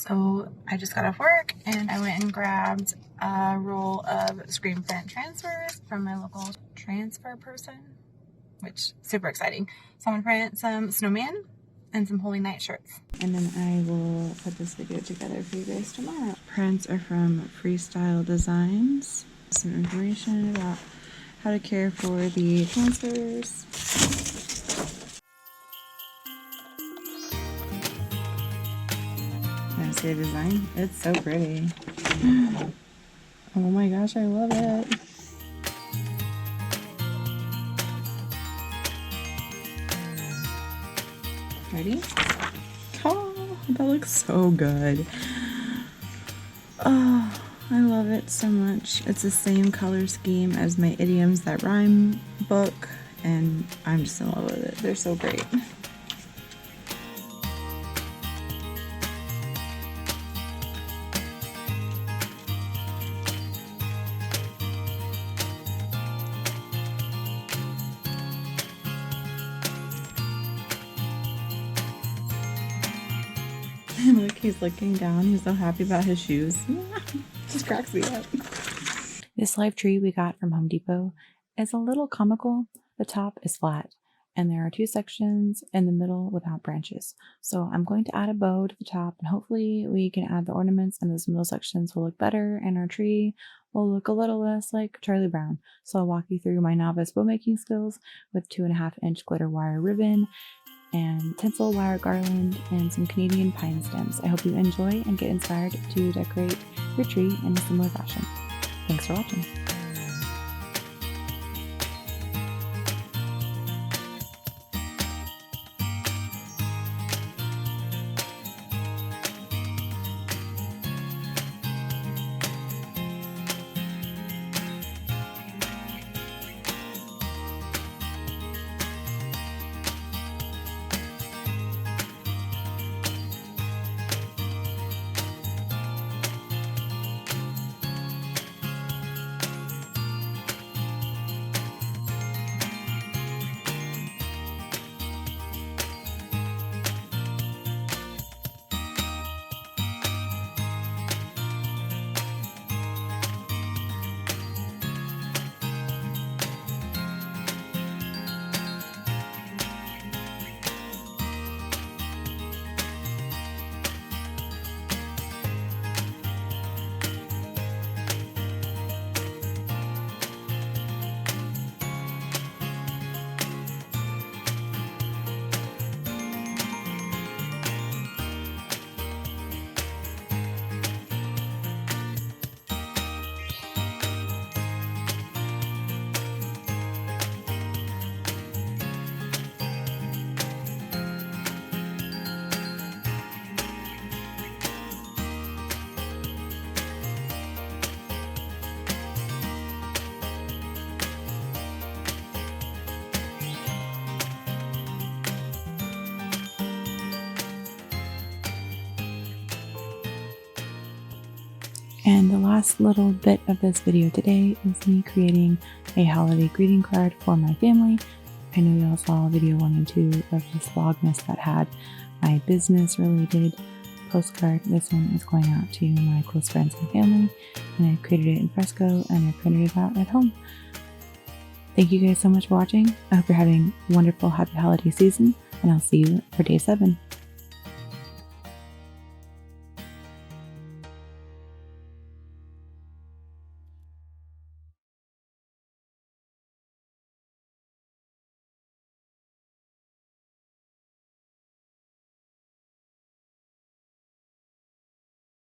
So I just got off work and I went and grabbed a roll of screen print transfers from my local transfer person, which super exciting. So I'm gonna print some snowman and some Holy Night shirts. And then I will put this video together for you guys tomorrow. Prints are from Freestyle Designs. Some information about how to care for the transfers. Can I see the design? It's so pretty. Oh my gosh, I love it. Ready? Oh, that looks so good. Oh, I love it so much. It's the same color scheme as my Idioms That Rhyme book, and I'm just in love with it. They're so great. Look, he's looking down. He's so happy about his shoes. Just cracks me up. This live tree we got from Home Depot is a little comical. The top is flat, and there are two sections in the middle without branches. So I'm going to add a bow to the top, and hopefully we can add the ornaments, and those middle sections will look better, and our tree will look a little less like Charlie Brown. So I'll walk you through my novice bow making skills with 2.5-inch glitter wire ribbon and tinsel wire garland and some Canadian pine stems. I hope you enjoy and get inspired to decorate your tree in a similar fashion. Thanks for watching. And the last little bit of this video today is me creating a holiday greeting card for my family. I know y'all saw video 1 and 2 of this Vlogmas that had my business related postcard. This one is going out to my close friends and family, and I created it in Fresco and I printed it out at home. Thank you guys so much for watching. I hope you're having a wonderful happy holiday season, and I'll see you for day 7.